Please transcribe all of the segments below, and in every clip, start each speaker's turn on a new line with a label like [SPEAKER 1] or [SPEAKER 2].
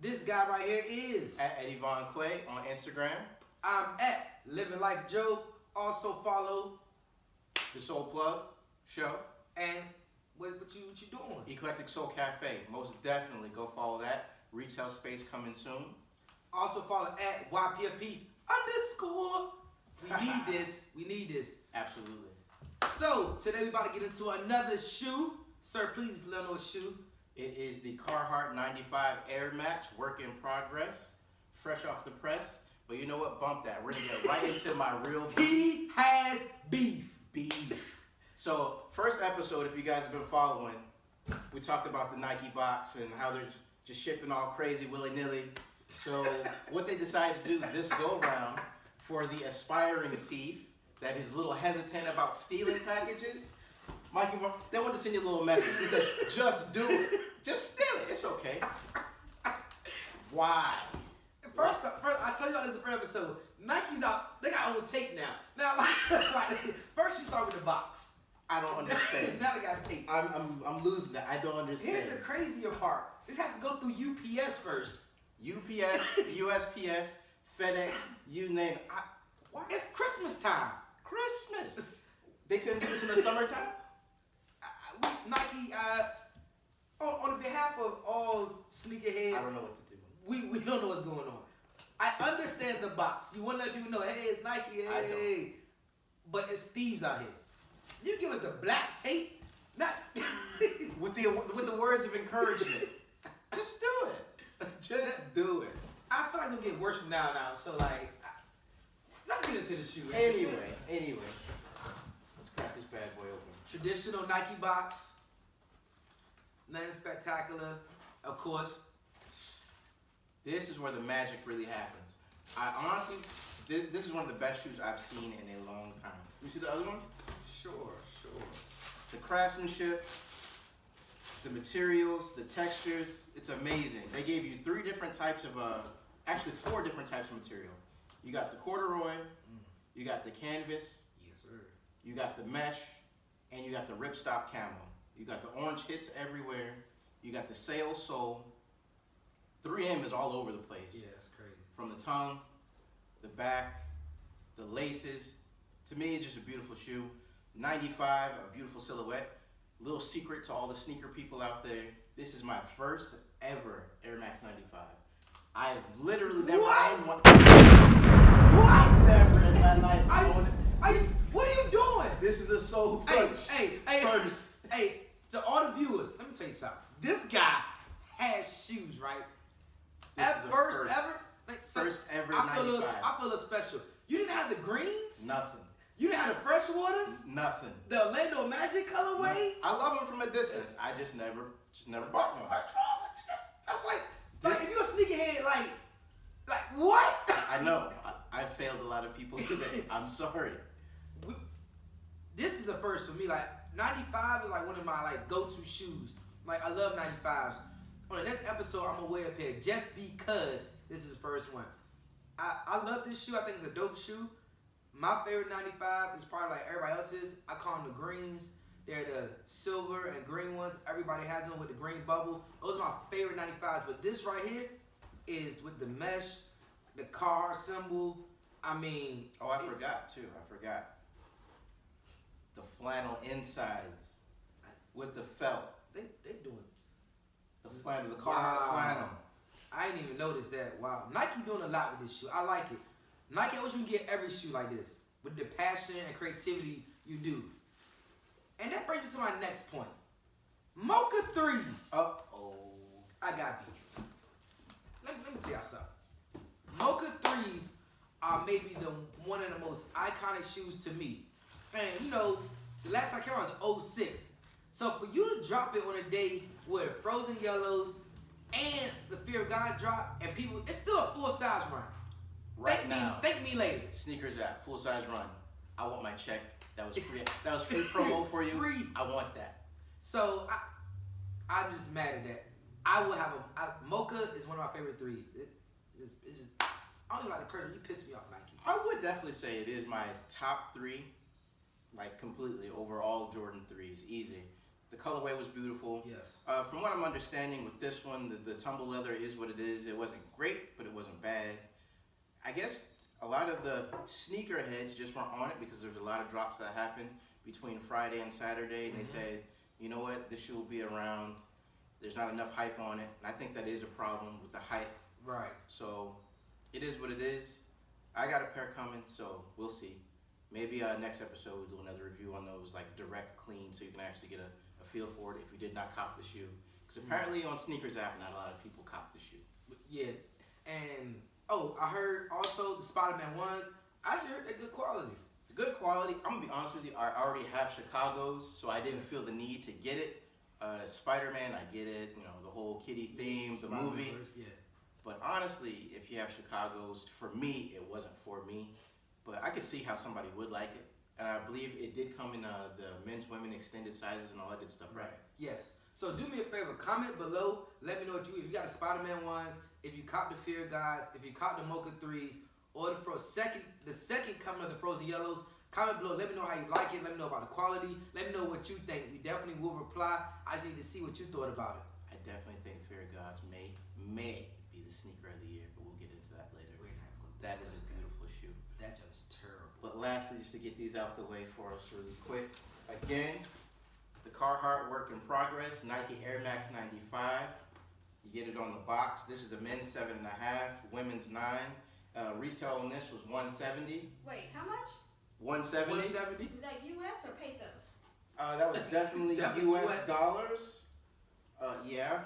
[SPEAKER 1] This guy right here is
[SPEAKER 2] at Eddie Von Clay on Instagram.
[SPEAKER 1] I'm at Living Like Joe. Also follow
[SPEAKER 2] The Soul Plug Show.
[SPEAKER 1] And what you doing?
[SPEAKER 2] Eclectic Soul Cafe. Most definitely go follow that. Retail space coming soon.
[SPEAKER 1] Also follow at YPFP_. We need this. We need this.
[SPEAKER 2] Absolutely.
[SPEAKER 1] So today we about to get into another shoe. Sir, please let me know what shoe.
[SPEAKER 2] It is the Carhartt 95 Air Max, work in progress, fresh off the press. But you know what? Bump that. We're going to get right into my real beef.
[SPEAKER 1] He has beef.
[SPEAKER 2] Beef. So, first episode, if you guys have been following, we talked about the Nike box and how they're just shipping all crazy willy-nilly. So, what they decided to do this go-round for the aspiring thief that is a little hesitant about stealing packages, Mikey, they wanted to send you a little message. They said, just do it. Just steal it. It's okay. Why?
[SPEAKER 1] First, I tell you all this in the first episode. Nike's out. They got own tape now. Now, like, first you start with the box.
[SPEAKER 2] I don't understand.
[SPEAKER 1] Now they got tape.
[SPEAKER 2] I'm losing that. I don't understand.
[SPEAKER 1] Here's the crazier part. This has to go through UPS first.
[SPEAKER 2] UPS, USPS, FedEx, you name it. What?
[SPEAKER 1] It's Christmas time.
[SPEAKER 2] Christmas. They couldn't do this in the summertime?
[SPEAKER 1] Nike, on behalf of all sneakerheads,
[SPEAKER 2] I don't know what to do.
[SPEAKER 1] We don't know what's going on. I understand the box. You want to let people know, hey, it's Nike, hey.
[SPEAKER 2] I don't.
[SPEAKER 1] But it's thieves out here. You give us the black tape, not
[SPEAKER 2] with the words of encouragement. Just do it. Just do it.
[SPEAKER 1] I feel like it'll get worse from now on out. So like, let's get into the shoe.
[SPEAKER 2] Anyway, let's crack this bad boy open.
[SPEAKER 1] Traditional Nike box. Nothing spectacular, of course.
[SPEAKER 2] This is where the magic really happens. I honestly, this is one of the best shoes I've seen in a long time. You see the other one?
[SPEAKER 1] Sure.
[SPEAKER 2] The craftsmanship, the materials, the textures, it's amazing. They gave you four different types of material. You got the corduroy, you got the canvas,
[SPEAKER 1] yes sir,
[SPEAKER 2] you got the mesh, and you got the ripstop camo. You got the orange hits everywhere, you got the sail sole. 3M is all over the place.
[SPEAKER 1] Yeah, it's crazy.
[SPEAKER 2] From the tongue, the back, the laces. To me, it's just a beautiful shoe. 95, a beautiful silhouette. Little secret to all the sneaker people out there. This is my first ever Air Max 95. I've literally never owned one.
[SPEAKER 1] What?
[SPEAKER 2] Never in my life owned it.
[SPEAKER 1] What are you doing?
[SPEAKER 2] This is a soul punch.
[SPEAKER 1] Hey,
[SPEAKER 2] first.
[SPEAKER 1] Hey, to all the viewers, let me tell you something. This guy has shoes, right? First ever? Like,
[SPEAKER 2] first ever
[SPEAKER 1] I feel
[SPEAKER 2] 95.
[SPEAKER 1] I feel a special. You didn't have the greens?
[SPEAKER 2] Nothing.
[SPEAKER 1] You didn't have the fresh waters?
[SPEAKER 2] Nothing.
[SPEAKER 1] The Orlando Magic colorway?
[SPEAKER 2] I love them from a distance. I just never bought one.
[SPEAKER 1] That's like if you're a sneakerhead, like what?
[SPEAKER 2] I know. I failed a lot of people today. I'm sorry.
[SPEAKER 1] This is a first for me. Like 95 is like one of my like go-to shoes. Like I love 95s. On the next episode, I'm gonna wear a pair just because this is the first one. I love this shoe. I think it's a dope shoe. My favorite 95 is probably like everybody else's. I call them the greens. They're the silver and green ones. Everybody has them with the green bubble. Those are my favorite 95s. But this right here is with the mesh, the car symbol. I mean.
[SPEAKER 2] Oh, I forgot too. I forgot. The flannel insides with the felt.
[SPEAKER 1] They doing.
[SPEAKER 2] The flannel, the Carhartt flannel.
[SPEAKER 1] I didn't even notice that. Wow. Nike doing a lot with this shoe. I like it. Nike, I wish we could get every shoe like this. With the passion and creativity you do. And that brings me to my next point. Mocha 3s.
[SPEAKER 2] Uh-oh.
[SPEAKER 1] I got beef. Let me tell y'all something. Mocha 3s are maybe one of the most iconic shoes to me. And you know, the last time I came out was 06. So for you to drop it on a day where Frozen Yellows and the Fear of God drop, and people, it's still a full size run. Thank me later.
[SPEAKER 2] Sneakers app, full size run. I want my check. That was free. That was free promo for you.
[SPEAKER 1] Free.
[SPEAKER 2] I want that.
[SPEAKER 1] So I'm just mad at that. I will have Mocha is one of my favorite threes. It's just I don't even like the curtain. You piss me off, Nike.
[SPEAKER 2] I would definitely say it is my top 3, like completely over all Jordan 3s. Easy. The colorway was beautiful.
[SPEAKER 1] Yes.
[SPEAKER 2] From what I'm understanding with this one, the tumble leather is what it is. It wasn't great, but it wasn't bad. I guess a lot of the sneaker heads just weren't on it because there's a lot of drops that happened between Friday and Saturday, and they said, you know what, this shoe will be around. There's not enough hype on it, and I think that is a problem with the hype.
[SPEAKER 1] Right.
[SPEAKER 2] So it is what it is. I got a pair coming, so we'll see. Maybe next episode we'll do another review on those, like direct clean, so you can actually get a feel for it if you did not cop the shoe. Because apparently on Sneakers app, not a lot of people cop the shoe.
[SPEAKER 1] Yeah, and I heard also the Spider-Man ones. I actually heard they're good quality.
[SPEAKER 2] It's good quality. I'm gonna be honest with you. I already have Chicago's, so I didn't feel the need to get it. Spider-Man, I get it. You know, the whole kitty theme, the movie.
[SPEAKER 1] Yeah.
[SPEAKER 2] But honestly, if you have Chicago's, for me, it wasn't for me. But I could see how somebody would like it. And I believe it did come in the men's, women, extended sizes and all that good stuff, right?
[SPEAKER 1] Yes. So do me a favor, comment below. Let me know if you got the Spider-Man ones, if you cop the Fear Guys, if you cop the Mocha 3s, or the second coming of the Frozen Yellows. Comment below. Let me know how you like it. Let me know about the quality. Let me know what you think. We definitely will reply. I just need to see what you thought about it.
[SPEAKER 2] I definitely think Fear Gods may be the sneaker of the year, but we'll get into that later. That is a beautiful shoe.
[SPEAKER 1] That just terrible.
[SPEAKER 2] But lastly, just to get these out the way for us really quick. Again, the Carhartt work in progress, Nike Air Max 95. You get it on the box. This is a men's 7.5, women's 9. Retail on this was $170.
[SPEAKER 3] Wait, how much?
[SPEAKER 2] $170.
[SPEAKER 1] $170.
[SPEAKER 3] Was that US or pesos?
[SPEAKER 2] That was definitely US dollars. Yeah.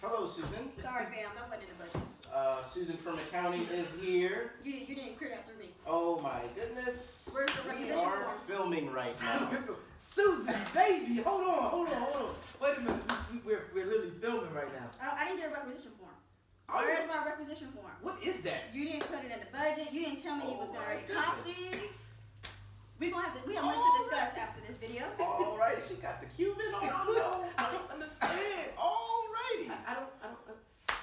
[SPEAKER 2] Hello, Susan.
[SPEAKER 3] Sorry, fam, that wasn't in the budget.
[SPEAKER 2] Susan from accounting is here.
[SPEAKER 3] You didn't clear that through me.
[SPEAKER 2] Oh my goodness.
[SPEAKER 3] Where's the
[SPEAKER 2] We
[SPEAKER 3] requisition
[SPEAKER 2] are
[SPEAKER 3] form?
[SPEAKER 2] filming right now.
[SPEAKER 1] Susan, baby, hold on. Wait a minute, we're literally filming right now.
[SPEAKER 3] I didn't get a requisition form.
[SPEAKER 1] Oh,
[SPEAKER 3] Where's my requisition form?
[SPEAKER 1] What is that?
[SPEAKER 3] You didn't put it in the budget. You didn't tell me you was
[SPEAKER 2] Oh
[SPEAKER 3] gonna
[SPEAKER 2] my
[SPEAKER 3] cop
[SPEAKER 2] goodness.
[SPEAKER 3] these. We have much to discuss after this video.
[SPEAKER 2] All right, she got the Cuban on. No,
[SPEAKER 1] I don't understand.
[SPEAKER 2] all righty.
[SPEAKER 1] I don't.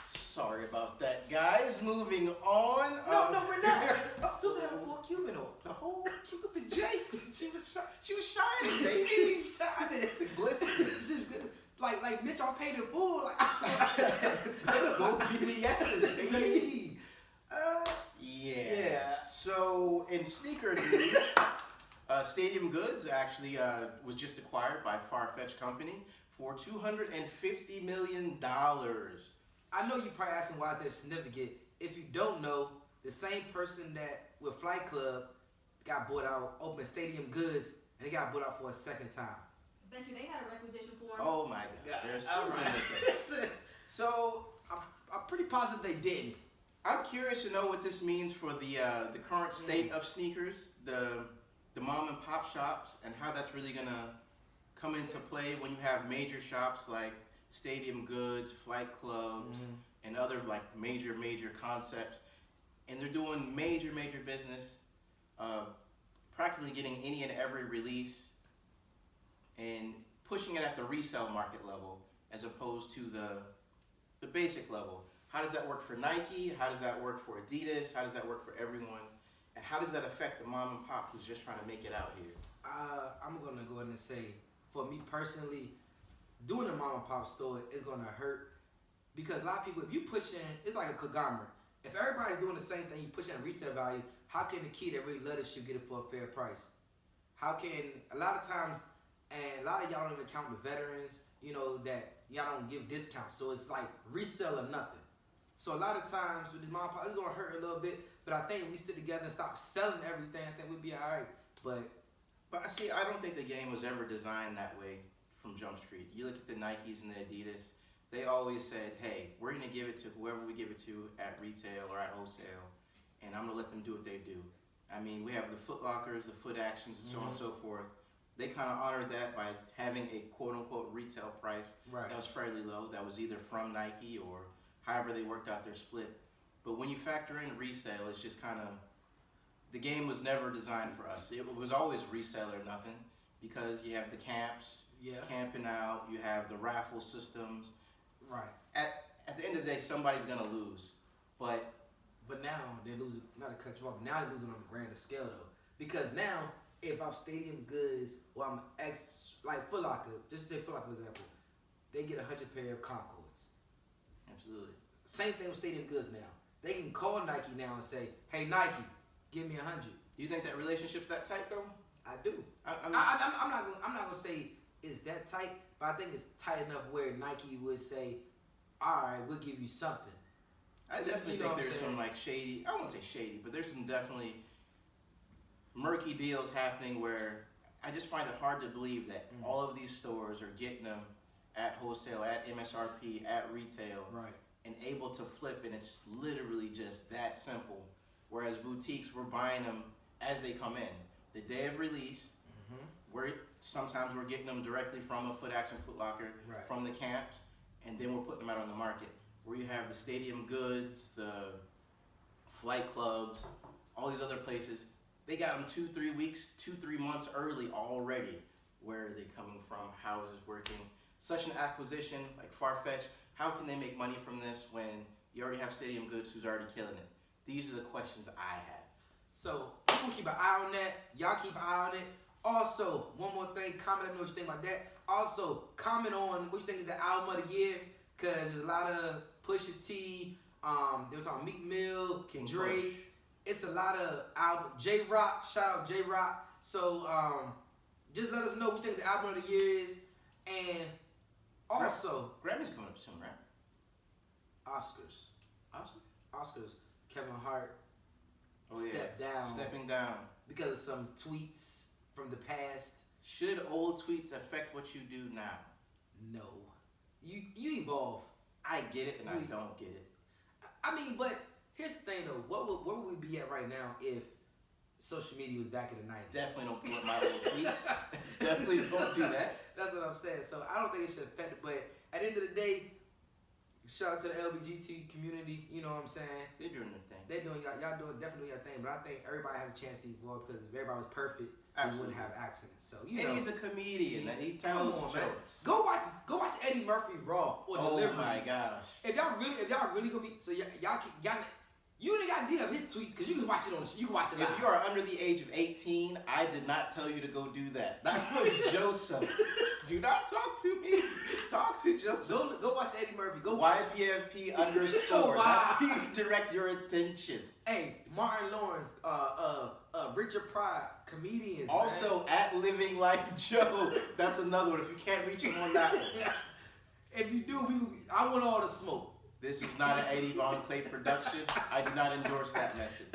[SPEAKER 2] Sorry about that, guys. Moving on.
[SPEAKER 1] No, we're not. Susan had a full Cuban on.
[SPEAKER 2] The whole with the Jakes. She was shining.
[SPEAKER 1] She
[SPEAKER 2] Baby.
[SPEAKER 1] be shining.
[SPEAKER 2] Glistening.
[SPEAKER 1] Like Mitch, I paid in full. Like,
[SPEAKER 2] Go BBS's, baby. Yeah. So in sneaker news, Stadium Goods actually was just acquired by Farfetch Company for $250 million.
[SPEAKER 1] I know you're probably asking why is that significant. If you don't know, the same person that with Flight Club got bought out, opened Stadium Goods, and they got bought out for a second time.
[SPEAKER 3] Bet you they had a requisition form.
[SPEAKER 2] Oh my God. There's
[SPEAKER 1] All
[SPEAKER 2] Susan
[SPEAKER 1] right.
[SPEAKER 2] with it. So
[SPEAKER 1] I'm pretty positive they didn't.
[SPEAKER 2] I'm curious to know what this means for the current state of sneakers, the mom and pop shops, and how that's really gonna come into play when you have major shops like Stadium Goods, Flight Clubs, and other like major concepts, and they're doing major business, practically getting any and every release and pushing it at the resale market level as opposed to the basic level. How does that work for Nike? How does that work for Adidas? How does that work for everyone? And how does that affect the mom and pop who's just trying to make it out here?
[SPEAKER 1] I'm gonna go ahead and say, for me personally, doing a mom and pop store is gonna hurt because a lot of people, if you push in, it's like a conglomerate. If everybody's doing the same thing, you push in resale value, how can the kid that really love this shoe get it for a fair price? How can, a lot of times, and a lot of y'all don't even count the veterans, you know, that y'all don't give discounts. So it's like resell or nothing. So a lot of times with this mom and pop, it's gonna hurt a little bit, but I think if we stick together and stop selling everything, I think we'd be all right. But
[SPEAKER 2] I see, I don't think the game was ever designed that way from Jump Street. You look at the Nikes and the Adidas, they always said, hey, we're gonna give it to whoever we give it to at retail or at wholesale, and I'm gonna let them do what they do. I mean, we have the Foot Lockers, the Foot Actions, and so on and so forth. They kind of honored that by having a quote-unquote retail price that was fairly low, that was either from Nike or however they worked out their split. But when you factor in resale, it's just kind of, the game was never designed for us. It was always resale or nothing because you have the camps, camping out, you have the raffle systems.
[SPEAKER 1] Right.
[SPEAKER 2] At the end of the day, somebody's gonna lose. But
[SPEAKER 1] now they're losing, not to cut you off, now they're losing on a grander scale though. Because now, if I'm Stadium Goods or I'm like Foot Locker, just take Foot Locker for example, they get 100 pair of Concords.
[SPEAKER 2] Absolutely.
[SPEAKER 1] Same thing with Stadium Goods now. They can call Nike now and say, "Hey Nike, give me 100."
[SPEAKER 2] Do you think that relationship's that tight though?
[SPEAKER 1] I do. I'm not gonna say it's that tight, but I think it's tight enough where Nike would say, "All right, we'll give you something."
[SPEAKER 2] I definitely think there's some like shady. I won't say shady, but there's some definitely murky deals happening where I just find it hard to believe that all of these stores are getting them at wholesale, at MSRP, at retail,
[SPEAKER 1] Right.
[SPEAKER 2] and able to flip, and it's literally just that simple. Whereas boutiques, we're buying them as they come in, the day of release. Sometimes we're getting them directly from a Foot Action, Foot Locker,
[SPEAKER 1] Right.
[SPEAKER 2] from the camps, and then we're putting them out on the market. Where you have the Stadium Goods, the Flight Clubs, all these other places, they got them 2-3 weeks, 2-3 months early already. Where are they coming from? How is this working? Such an acquisition, like Farfetch, how can they make money from this when you already have Stadium Goods who's already killing it? These are the questions I have.
[SPEAKER 1] So we're gonna keep an eye on that. Y'all keep an eye on it. Also, one more thing, comment let me know what you think about that. Also, comment on what you think is the album of the year, cause there's a lot of Pusha T, they were talking Meek Mill,
[SPEAKER 2] King
[SPEAKER 1] Drake.
[SPEAKER 2] Push.
[SPEAKER 1] It's a lot of album. J Rock, shout out J Rock. So just let us know what you think the album of the year is, and also
[SPEAKER 2] Grammy's coming up soon, right?
[SPEAKER 1] Oscars.
[SPEAKER 2] Awesome.
[SPEAKER 1] Oscars. Kevin Hart stepped down
[SPEAKER 2] Stepping down.
[SPEAKER 1] because of some tweets from the past.
[SPEAKER 2] Should old tweets affect what you do now?
[SPEAKER 1] No, you evolve.
[SPEAKER 2] I get it and I don't get it.
[SPEAKER 1] I mean, but here's the thing though. Where would we be at right now if social media was back in the 90s?
[SPEAKER 2] Definitely don't put my old tweets. Definitely don't do that.
[SPEAKER 1] That's what I'm saying. So I don't think it should affect it. But at the end of the day, shout out to the LGBT community. You know what I'm saying?
[SPEAKER 2] They're doing their thing.
[SPEAKER 1] They're doing y'all doing definitely your thing. But I think everybody has a chance to evolve because if everybody was perfect, we
[SPEAKER 2] Absolutely.
[SPEAKER 1] wouldn't have accidents. So
[SPEAKER 2] And he's a comedian. And he tells jokes.
[SPEAKER 1] Go watch Eddie Murphy Raw or Deliveries.
[SPEAKER 2] Oh my gosh.
[SPEAKER 1] If y'all really gonna be so y'all you ain't gotta DM his tweets because you can watch it you can watch it live.
[SPEAKER 2] If you are under the age of 18, I did not tell you to go do that. That was Joseph. Do not talk to me. Talk to Joseph.
[SPEAKER 1] Go watch Eddie Murphy. Go watch
[SPEAKER 2] YPFP underscore.
[SPEAKER 1] Wow.
[SPEAKER 2] That's how you direct your attention.
[SPEAKER 1] Hey, Martin Lawrence, Richard Pryor, comedians.
[SPEAKER 2] Also
[SPEAKER 1] man.
[SPEAKER 2] at Living Life Joe. That's another one. If you can't reach him on that one.
[SPEAKER 1] If you do, I want all the smoke.
[SPEAKER 2] This was not an Eddie Von Clay production. I do not endorse that message.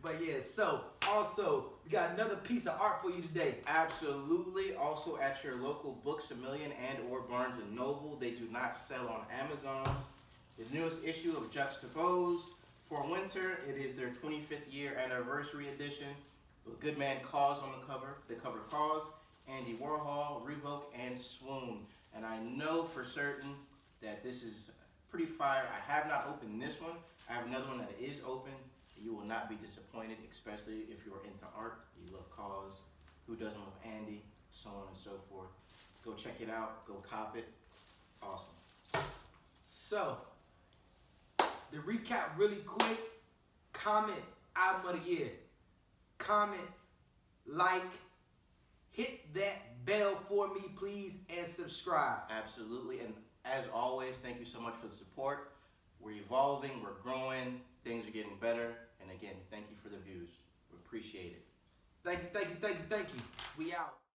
[SPEAKER 1] But yeah, so also we got another piece of art for you today.
[SPEAKER 2] Absolutely. Also at your local Books A Million and or Barnes & Noble. They do not sell on Amazon. The newest issue of Juxtapose. For winter, it is their 25th year anniversary edition. With Good Man Cause on the cover. The cover Cause, Andy Warhol, Revoke, and Swoon. And I know for certain that this is pretty fire. I have not opened this one. I have another one that is open. You will not be disappointed, especially if you're into art. You love Cause. Who doesn't love Andy? So on and so forth. Go check it out. Go cop it. Awesome.
[SPEAKER 1] So, to recap really quick, comment album of the year. Comment, like, hit that bell for me, please, and subscribe.
[SPEAKER 2] Absolutely. And as always, thank you so much for the support. We're evolving. We're growing. Things are getting better. And again, thank you for the views. We appreciate it.
[SPEAKER 1] Thank you. We out.